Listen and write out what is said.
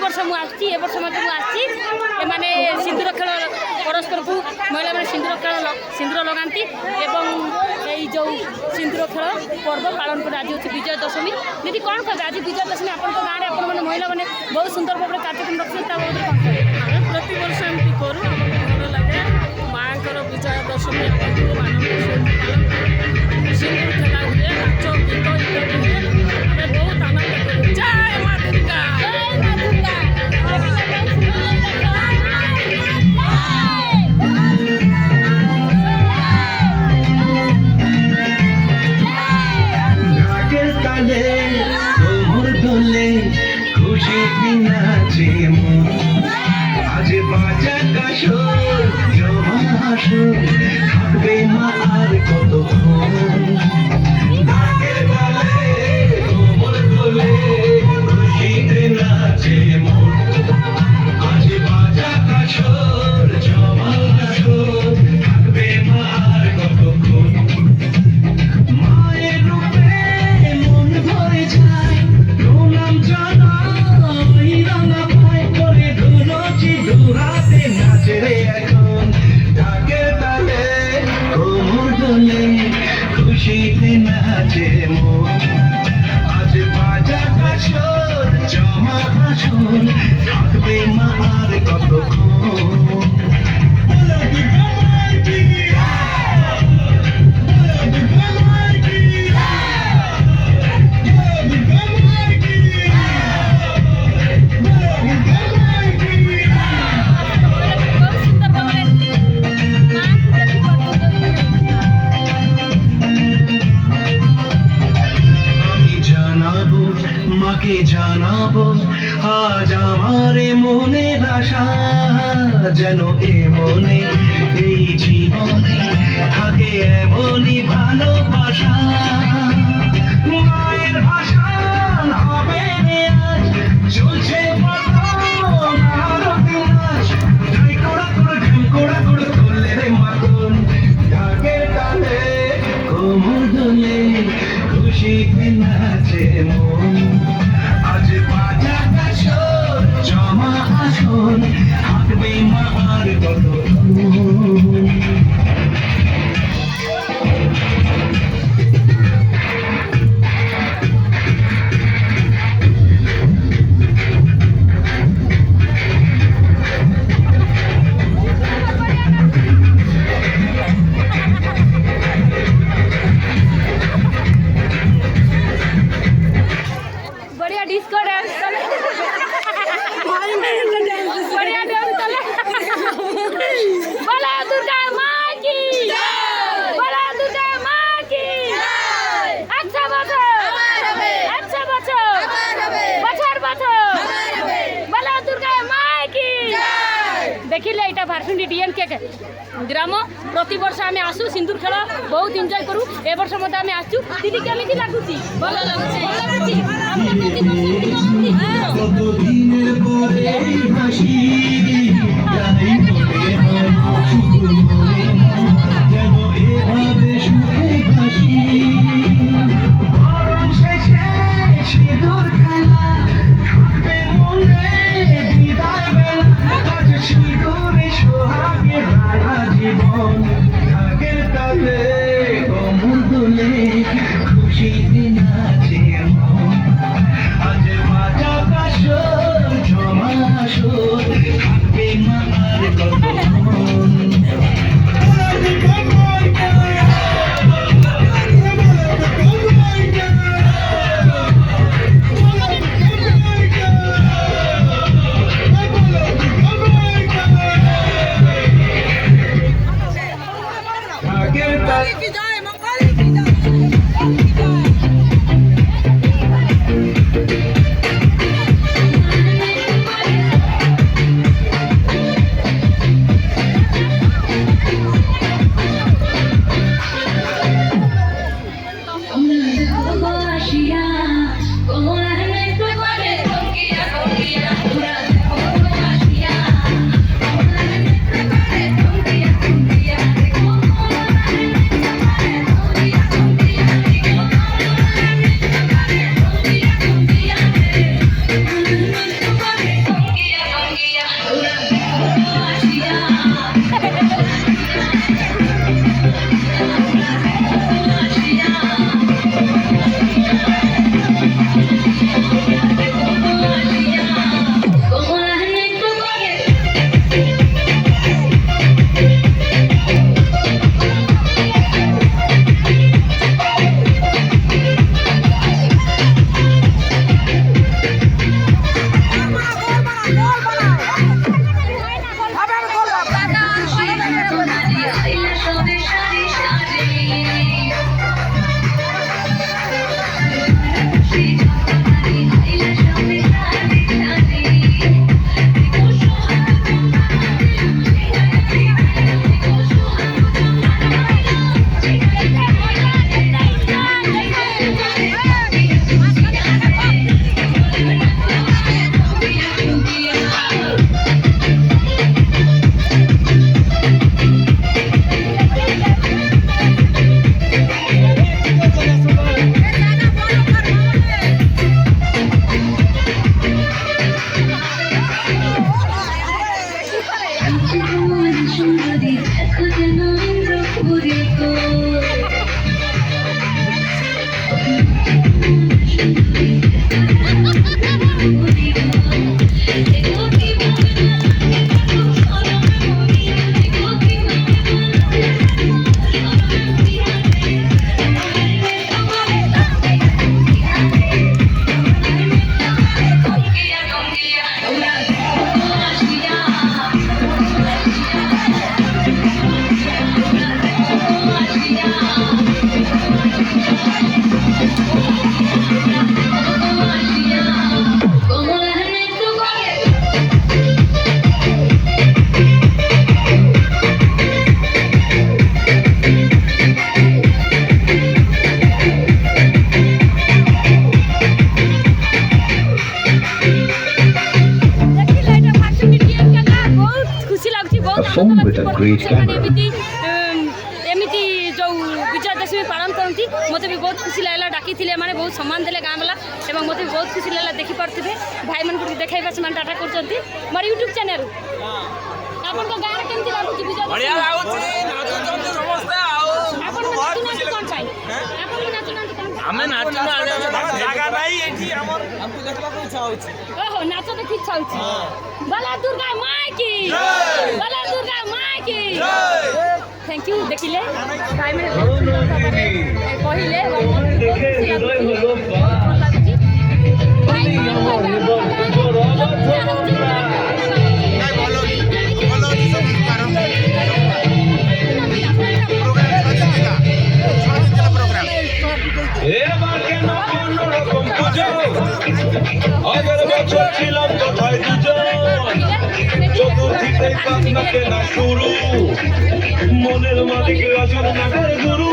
ବର୍ଷ ମୁଁ ଆସୁଛି, ଏ ବର୍ଷ ମଧ୍ୟ ମୁଁ ଆସିଛି। ଏମାନେ ସିନ୍ଦୁର ଖେଳ ପରସ୍ପରକୁ ମହିଳାମାନେ ସିନ୍ଦୁର ଲଗାନ୍ତି ଏବଂ ଏଇ ଯେଉଁ ସିନ୍ଦୁର ଖେଳ ପର୍ବ ପାଳନ করে। ଆଜି ହେଉଛି ବିଜୟ ଦଶମୀ। ଦିଦି କ'ଣ କହିବେ ଆଜି ବିଜୟ ଦଶମୀ ଆପଣଙ୍କ ଗାଁରେ ଆପଣମାନେ ମହିଳାମାନେ ବହୁତ ସୁନ୍ଦର ଭାବରେ କାର୍ଯ୍ୟକ୍ରମ ରଖିଛନ୍ତି, ତା ବାବଦରେ କ'ଣ କହିବେ? ଆମେ ପ୍ରତିବର୍ଷ ଏମିତି କରୁ, ଆମକୁ ଭଲ ଲାଗେ। ମାଆଙ୍କର ବିଜୟ ଦଶମୀ ଆମକୁ ମାନଙ୍କ ସିନ୍ଦୁର ଖେଳା ହୁଏ, ନାଚ ଗୀତ ଇତ୍ୟାଦି ହୁଏ। ଆମେ ବହୁତ ଆନନ୍ଦ କରୁ। ଜୟ ମା ଦୁର୍ଗା। খুশি নাচে আজ বাজা কাশো জমা আসো থাকবে মা আর কতক্ষণ নাকের বালে কোমর দোলে খুশিতে নাচে মন আজ বাজা কাশো জমা আসো থাকবে মা আর কতক্ষণ মায়ের রূপে মন ভরে যায় প্রণাম জানাই রাঙা পায় করে ধুলোচি ধুরাতে নাচে রে এখন ঢাকে তালে কোমর দোলে খুশিতে নাচে মন আজ বাজা কাশর জমা আসর থাকবে মা আর কতক্ষণ মাকে জানাবো আজ আমার মনের আশা যেন এমনে এই জীবনে থাকে এমনই ভালোবাসা মায়ের ভাষা হবে আজ চলছে করলে রে মাখন ঢাকে তালে কোমর দোলে খুশিতে নাচে মন আজ বাজা কাশর জমা আসন থাকবে মা আর কতক্ষণ बढ़िया डिस्को डांस चले, बढ़िया डांस चले। बोला दुर्गा माँ की, बोला दुर्गा माँ की। अच्छा बचो, अच्छा बचो, बछर बचो, बोला दुर्गा माँ की। देखिले এটা ভারসুন্ডি ডিএনকে গ্রাম প্রতি বর্ষ আমি আসু সিন্দুর খেল বহুত এনজয় করু। এ বর্ষ মধ্যে আমি আসছু। দিদি কেমিতি লাগুছি? ভালো লাগুছে, ভালো লাগুছি। আমরা প্রতি বর্ষ এমতি করছি। কতদিনের পরে হাসি যাই বলে যেন এভাবে সুখে হাসি বরং শেষে সিঁদুর খেলা থাকবে মনে বিদায় বেলা আজ সিঁদুরে সোহাগে সারা জীবন ঢাকের তালে কোমর দোলে খুশিতে নাচে মন আজ বাজা কাশর জমা আসর থাকবে মা আর কতক্ষণ ঢাকের তালে ବହୁତ A phone with a great ସେମାନେ camera. ଏମିତି ଯେଉଁ ବିଜୟା ଦଶମୀ ପାଳନ କରନ୍ତି ମୋତେ ବି ବହୁତ ଖୁସି ଲାଗିଲା। ଡାକିଥିଲେ ଏମାନେ ବହୁତ ସମ୍ମାନ ଦେଲେ ଗାଁ ବାଲା ଏବଂ ମୋତେ ବି ବହୁତ ଖୁସି ଲାଗିଲା। ଦେଖିପାରୁଥିବେ ଭାଇମାନଙ୍କୁ ଦେଖାଇବା ସେମାନେ ଟାଟା କରୁଛନ୍ତି ମୋର ୟୁଟ୍ୟୁବ୍ ଚ୍ୟାନେଲ୍। ଆପଣଙ୍କ ଗାଁରେ କେମିତି ଲାଗୁଛି ବିଜୟା ଦଶମୀ? ଆପଣ ନାଚୁନାହାନ୍ତି କ'ଣ ପାଇଁ? ଆପଣ ନାଚୁନାହାନ୍ତି କ'ଣ ପାଇଁ? ଆମେ ନାଚୁନା ଓହୋ ନାଚ ଦେଖି ଇଚ୍ଛା ହେଉଛି। ବାଲା ଦୁର୍ଗା ମା କି ବାଲା ଦୁର୍ଗା ମା କି ଥ୍ୟାଙ୍କ ୟୁ। ଦେଖିଲେ ଭାଇମାନେ ବହୁତ ସୁନ୍ଦର ଭାବରେ କହିଲେ ଏବଂ ମୋତେ ବହୁତ ଖୁସି ଲାଗୁଛି, ଭଲ ଲାଗୁଛି। এবার কেন অন্যরকম পুজো আগের বছর ছিলাম কোথায় দুজন চতুর্থীতে কান্না কেনা শুরু মনের মালিক রাজুর নাগের গুরু